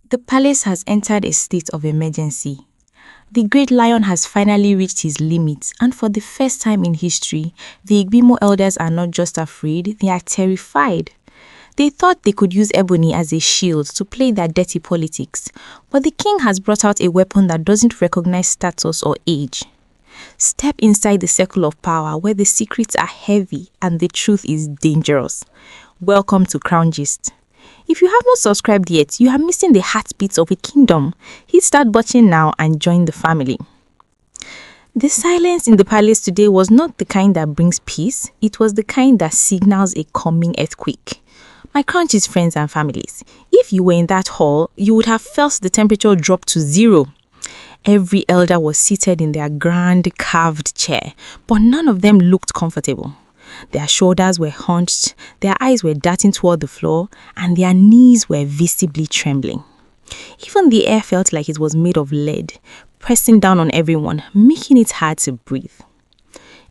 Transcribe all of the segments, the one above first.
The palace has entered a state of emergency. The great lion has finally reached his limits, and for the first time in history, the Igbimo elders are not just afraid, they are terrified. They thought they could use Ebony as a shield to play their dirty politics, but the king has brought out a weapon that doesn't recognize status or age. Step inside the circle of power where the secrets are heavy and the truth is dangerous. Welcome to Crown Gist. If you have not subscribed yet, you are missing the heartbeats of a kingdom. Hit start watching now and join the family. The silence in the palace today was not the kind that brings peace. It was the kind that signals a coming earthquake. My Crown Gist friends and families, if you were in that hall, you would have felt the temperature drop to 0. Every elder was seated in their grand carved chair, but none of them looked comfortable. Their shoulders were hunched, their eyes were darting toward the floor, and their knees were visibly trembling. Even the air felt like it was made of lead, pressing down on everyone, making it hard to breathe.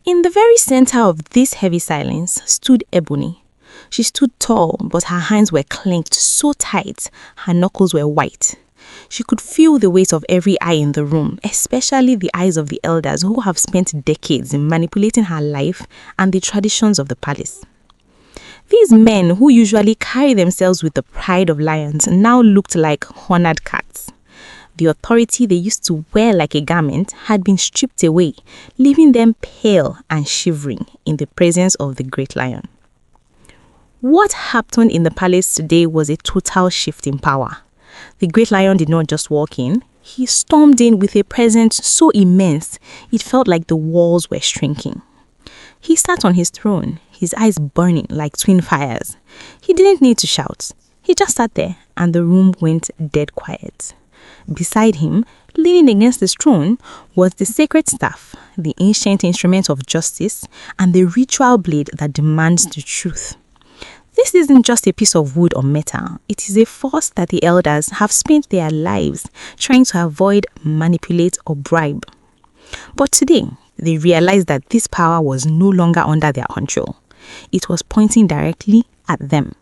In the very center of this heavy silence stood Ebony. She stood tall, but her hands were clenched so tight, her knuckles were white. She could feel the weight of every eye in the room, especially the eyes of the elders who have spent decades in manipulating her life and the traditions of the palace. These men, who usually carry themselves with the pride of lions, now looked like honored cats. The authority they used to wear like a garment had been stripped away, leaving them pale and shivering in the presence of the great lion. What happened in the palace today was a total shift in power. The great lion did not just walk in, he stormed in with a presence so immense it felt like the walls were shrinking. He sat on his throne, his eyes burning like twin fires. He didn't need to shout. He just sat there and the room went dead quiet. Beside him, leaning against his throne, was the sacred staff, the ancient instrument of justice, and the ritual blade that demands the truth. This isn't just a piece of wood or metal. It is a force that the elders have spent their lives trying to avoid, manipulate, or bribe. But today, they realized that this power was no longer under their control. It was pointing directly at them.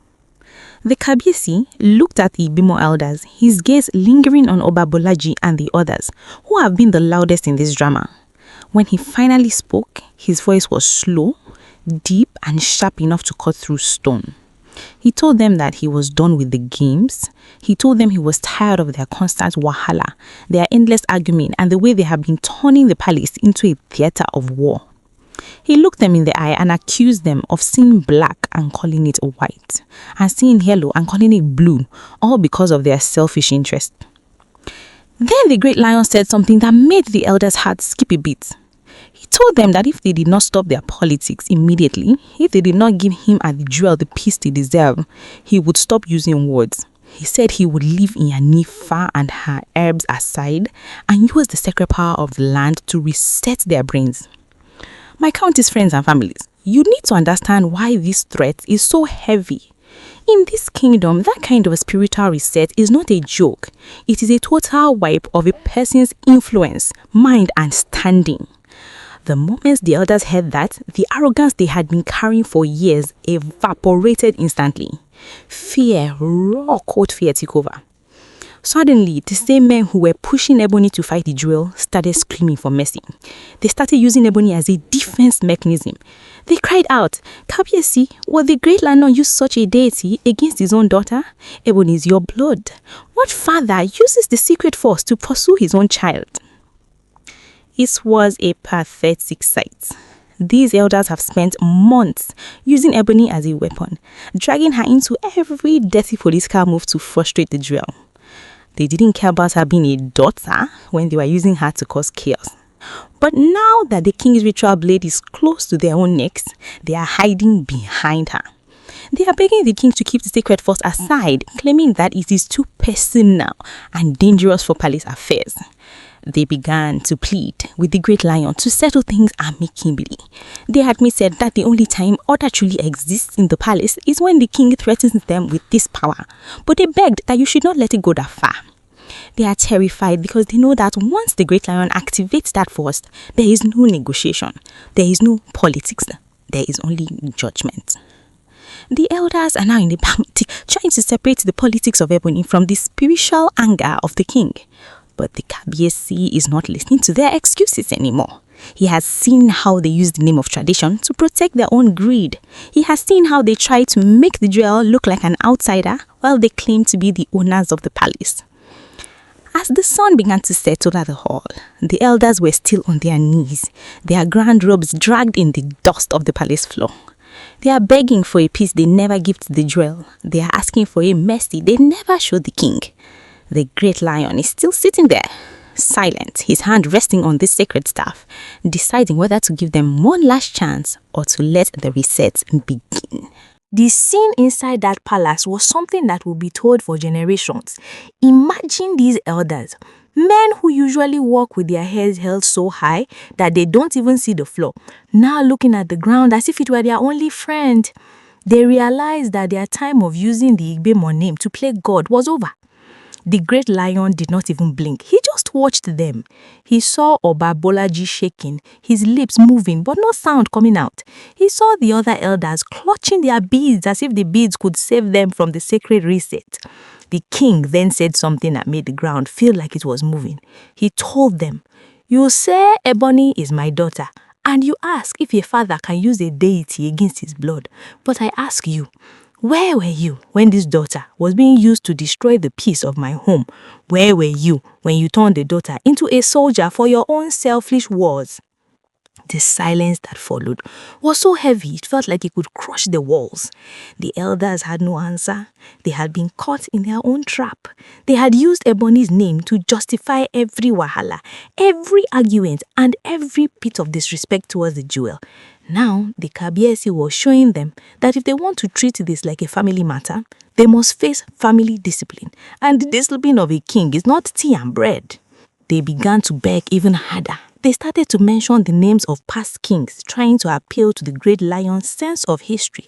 The Kabiesi looked at the Igbimo elders, his gaze lingering on Oba Bolaji and the others, who have been the loudest in this drama. When he finally spoke, his voice was slow, deep, and sharp enough to cut through stone. He told them that he was done with the games. He told them he was tired of their constant wahala, their endless argument, and the way they have been turning the palace into a theater of war. He looked them in the eye and accused them of seeing black and calling it white, and seeing yellow and calling it blue, all because of their selfish interest. Then the great lion said something that made the elders' hearts skip a beat. He told them that if they did not stop their politics immediately, if they did not give him and the jewel the peace they deserve, he would stop using words. He said he would leave Ianifa and her herbs aside and use the sacred power of the land to reset their brains. My Countess friends and families, you need to understand why this threat is so heavy. In this kingdom, that kind of a spiritual reset is not a joke. It is a total wipe of a person's influence, mind, and standing. The moment the elders heard that, the arrogance they had been carrying for years evaporated instantly. Fear, raw cold fear took over. Suddenly, the same men who were pushing Ebony to fight the jewel started screaming for mercy. They started using Ebony as a defense mechanism. They cried out, "Kabiesi, will the great lion use such a deity against his own daughter? Ebony is your blood. What father uses the secret force to pursue his own child?" It was a pathetic sight. These elders have spent months using Ebony as a weapon, dragging her into every dirty political move to frustrate the jewel. They didn't care about her being a daughter when they were using her to cause chaos. But now that the king's ritual blade is close to their own necks, they are hiding behind her. They are begging the king to keep the sacred force aside, claiming that it is too personal and dangerous for palace affairs. They began to plead with the great lion to settle things amicably. They admitted that the only time order truly exists in the palace is when the king threatens them with this power. But they begged that you should not let it go that far. They are terrified because they know that once the great lion activates that force, there is no negotiation, there is no politics, there is only judgment. The elders are now in the bounty, trying to separate the politics of Ebony from the spiritual anger of the king. But the Kabiesi is not listening to their excuses anymore. He has seen how they use the name of tradition to protect their own greed. He has seen how they try to make the jewel look like an outsider while they claim to be the owners of the palace. As the sun began to set over the hall, the elders were still on their knees, their grand robes dragged in the dust of the palace floor. They are begging for a piece they never give to the jewel. They are asking for a mercy they never show the king. The great lion is still sitting there, silent, his hand resting on this sacred staff, deciding whether to give them one last chance or to let the reset begin. The scene inside that palace was something that will be told for generations. Imagine these elders, men who usually walk with their heads held so high that they don't even see the floor, now looking at the ground as if it were their only friend. They realized that their time of using the Igbemo name to play God was over. The great lion did not even blink. He just watched them. He saw Oba Bolaji shaking, his lips moving but no sound coming out. He saw the other elders clutching their beads as if the beads could save them from the sacred reset. The king then said something that made the ground feel like it was moving. He told them, "You say Ebony is my daughter, and you ask if a father can use a deity against his blood. But I ask you, where were you when this daughter was being used to destroy the peace of my home? Where were you when you turned the daughter into a soldier for your own selfish wars?" The silence that followed was so heavy it felt like it could crush the walls. The elders had no answer. They had been caught in their own trap. They had used Ebony's name to justify every wahala, every argument, and every bit of disrespect towards the jewel. Now, the Kabiesi was showing them that if they want to treat this like a family matter, they must face family discipline. And the discipline of a king is not tea and bread. They began to beg even harder. They started to mention the names of past kings, trying to appeal to the great lion's sense of history.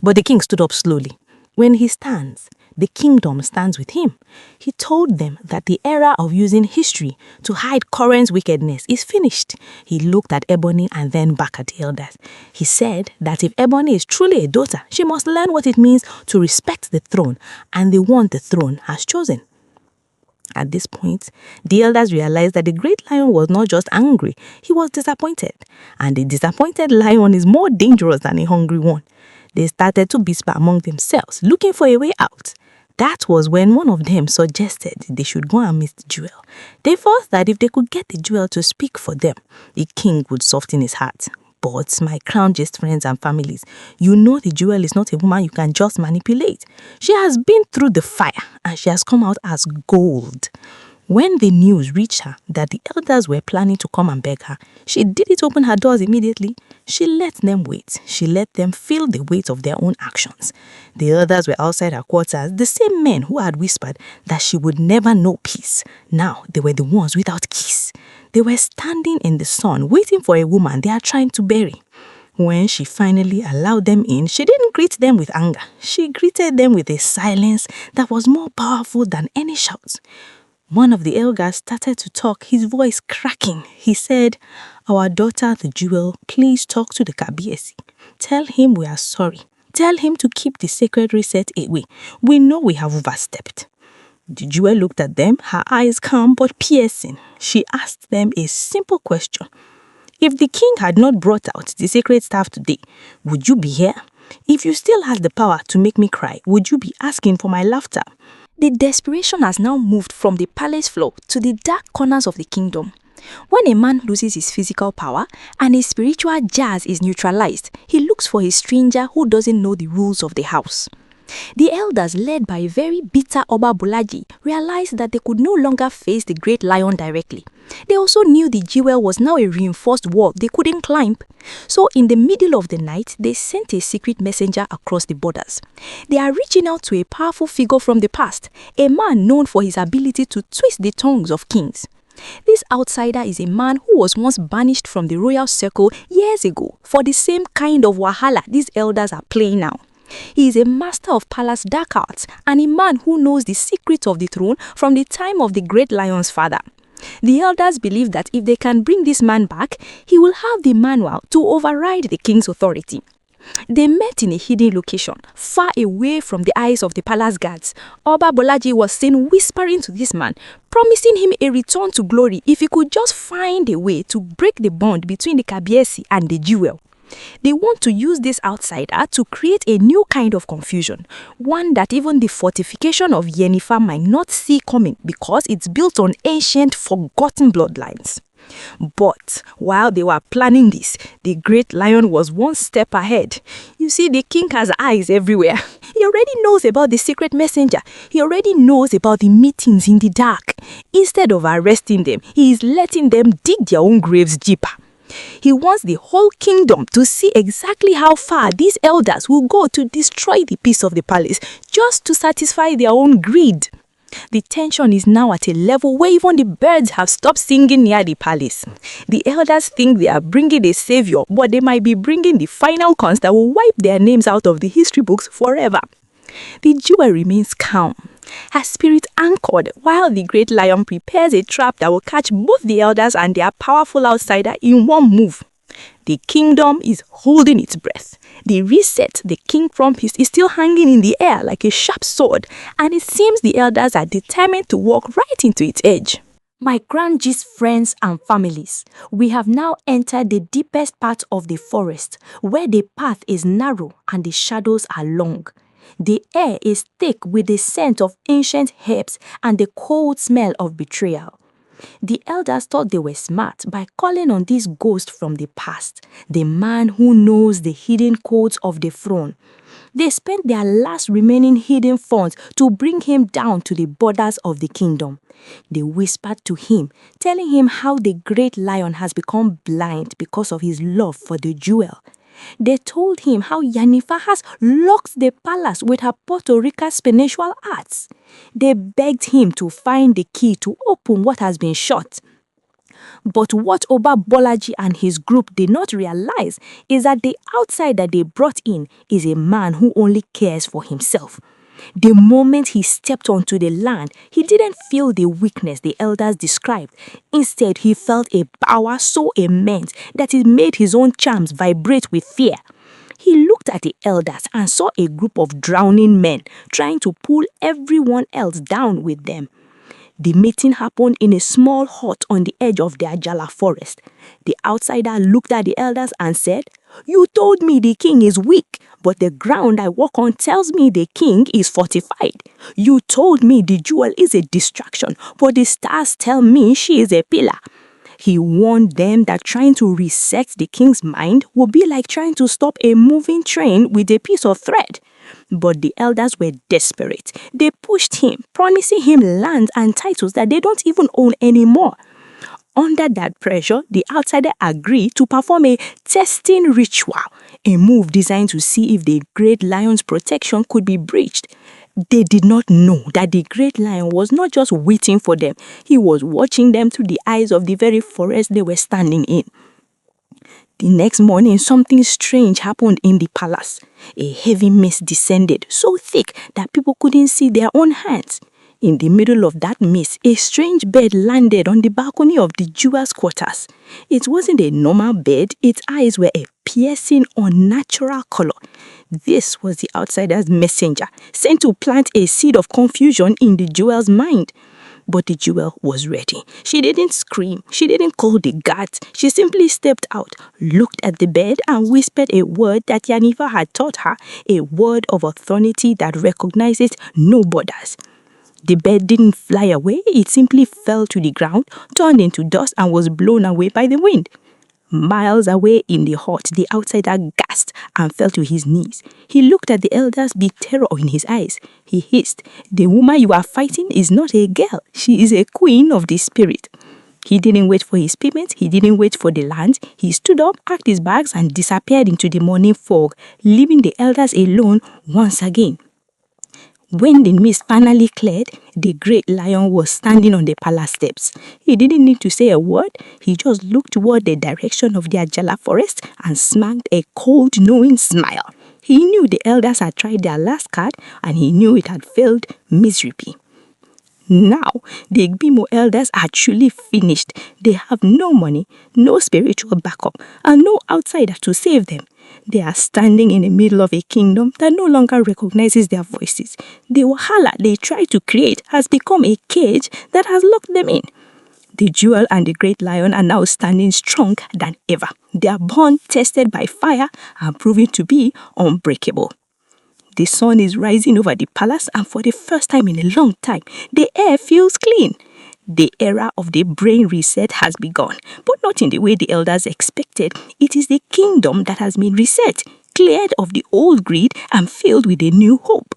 But the king stood up slowly. When he stands, the kingdom stands with him. He told them that the era of using history to hide current wickedness is finished. He looked at Ebony and then back at the elders. He said that if Ebony is truly a daughter, she must learn what it means to respect the throne and the one the throne has chosen. At this point, the elders realized that the great lion was not just angry, he was disappointed. And a disappointed lion is more dangerous than a hungry one. They started to whisper among themselves, looking for a way out. That was when one of them suggested they should go and meet the jewel. They thought that if they could get the jewel to speak for them, the king would soften his heart. But my crown gist friends and families, you know the jewel is not a woman you can just manipulate. She has been through the fire and she has come out as gold. When the news reached her that the elders were planning to come and beg her, she didn't open her doors immediately. She let them wait. She let them feel the weight of their own actions. The elders were outside her quarters, the same men who had whispered that she would never know peace. Now they were the ones without keys. They were standing in the sun waiting for a woman they are trying to bury. When she finally allowed them in, she didn't greet them with anger. She greeted them with a silence that was more powerful than any shouts. One of the elders started to talk, his voice cracking. He said, "Our daughter, the jewel, please talk to the Kabiesi. Tell him we are sorry. Tell him to keep the sacred reset away. We know we have overstepped." The jewel looked at them, her eyes calm but piercing. She asked them a simple question. If the king had not brought out the sacred staff today, would you be here? If you still had the power to make me cry, would you be asking for my laughter? The desperation has now moved from the palace floor to the dark corners of the kingdom. When a man loses his physical power and his spiritual jazz is neutralized, he looks for a stranger who doesn't know the rules of the house. The elders, led by a very bitter Oba Bolaji, realized that they could no longer face the great lion directly. They also knew the jewel was now a reinforced wall they couldn't climb. So in the middle of the night, they sent a secret messenger across the borders. They are reaching out to a powerful figure from the past, a man known for his ability to twist the tongues of kings. This outsider is a man who was once banished from the royal circle years ago for the same kind of wahala these elders are playing now. He is a master of palace dark arts and a man who knows the secret of the throne from the time of the great lion's father. The elders believe that if they can bring this man back, he will have the manual to override the king's authority. They met in a hidden location, far away from the eyes of the palace guards. Oba Bolaji was seen whispering to this man, promising him a return to glory if he could just find a way to break the bond between the Kabiesi and the jewel. They want to use this outsider to create a new kind of confusion, one that even the fortification of Yenifa might not see coming because it's built on ancient, forgotten bloodlines. But while they were planning this, the great lion was one step ahead. You see, the king has eyes everywhere. He already knows about the secret messenger. He already knows about the meetings in the dark. Instead of arresting them, he is letting them dig their own graves deeper. He wants the whole kingdom to see exactly how far these elders will go to destroy the peace of the palace just to satisfy their own greed. The tension is now at a level where even the birds have stopped singing near the palace. The elders think they are bringing a savior, but they might be bringing the final cons that will wipe their names out of the history books forever. The jewel remains calm, her spirit anchored, while the great lion prepares a trap that will catch both the elders and their powerful outsider in one move. The kingdom is holding its breath. The reset the king promised is still hanging in the air like a sharp sword, and it seems the elders are determined to walk right into its edge. My Grand G's friends and families, we have now entered the deepest part of the forest, where the path is narrow and the shadows are long. The air is thick with the scent of ancient herbs and the cold smell of betrayal. The elders thought they were smart by calling on this ghost from the past, the man who knows the hidden codes of the throne. They spent their last remaining hidden funds to bring him down to the borders of the kingdom. They whispered to him, telling him how the great lion has become blind because of his love for the jewel. They told him how Yanifa has locked the palace with her Puerto Rican spiritual arts. They begged him to find the key to open what has been shut. But what Oba Bolaji and his group did not realize is that the outsider they brought in is a man who only cares for himself. The moment he stepped onto the land, he didn't feel the weakness the elders described. Instead, he felt a power so immense that it made his own charms vibrate with fear. He looked at the elders and saw a group of drowning men trying to pull everyone else down with them. The meeting happened in a small hut on the edge of the Ajala forest. The outsider looked at the elders and said, "You told me the king is weak, but the ground I walk on tells me the king is fortified. You told me the jewel is a distraction, but the stars tell me she is a pillar." He warned them that trying to reset the king's mind would be like trying to stop a moving train with a piece of thread. But the elders were desperate. They pushed him, promising him land and titles that they don't even own anymore. Under that pressure, the outsider agreed to perform a testing ritual, a move designed to see if the great lion's protection could be breached. They did not know that the great lion was not just waiting for them, he was watching them through the eyes of the very forest they were standing in. The next morning, something strange happened in the palace. A heavy mist descended, so thick that people couldn't see their own hands. In the middle of that mist, a strange bird landed on the balcony of the jewel's quarters. It wasn't a normal bird, its eyes were a piercing, unnatural color. This was the outsider's messenger, sent to plant a seed of confusion in the jewel's mind. But the jewel was ready. She didn't scream. She didn't call the guards. She simply stepped out, looked at the bed, and whispered a word that Yanifa had taught her, a word of authority that recognizes no borders. The bird didn't fly away. It simply fell to the ground, turned into dust, and was blown away by the wind. Miles away in the hut, the outsider gasped and fell to his knees. He looked at the elders with terror in his eyes. He hissed, "The woman you are fighting is not a girl. She is a queen of the spirit." He didn't wait for his payment. He didn't wait for the land. He stood up, packed his bags, and disappeared into the morning fog, leaving the elders alone once again. When the mist finally cleared, the great lion was standing on the palace steps. He didn't need to say a word. He just looked toward the direction of the Ajala forest and smacked a cold, knowing smile. He knew the elders had tried their last card, and he knew it had failed miserably. Now, the Bimbo elders are truly finished. They have no money, no spiritual backup, and no outsider to save them. They are standing in the middle of a kingdom that no longer recognizes their voices. The wahala they try to create has become a cage that has locked them in. The jewel and the great lion are now standing strong than ever. Their bond tested by fire and proving to be unbreakable. The sun is rising over the palace, and for the first time in a long time, the air feels clean. The era of the brain reset has begun, but not in the way the elders expected. It is the kingdom that has been reset, cleared of the old greed and filled with a new hope.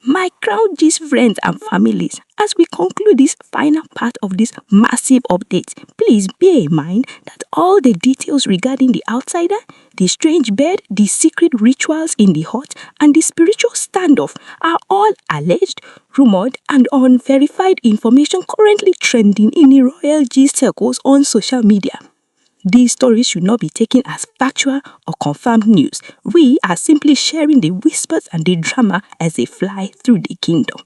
My Crown G's friends and families, as we conclude this final part of this massive update, please bear in mind that all the details regarding the outsider, the strange bird, the secret rituals in the hut, and the spiritual standoff are all alleged, rumored, and unverified information currently trending in the Royal G circles on social media. These stories should not be taken as factual or confirmed news. We are simply sharing the whispers and the drama as they fly through the kingdom.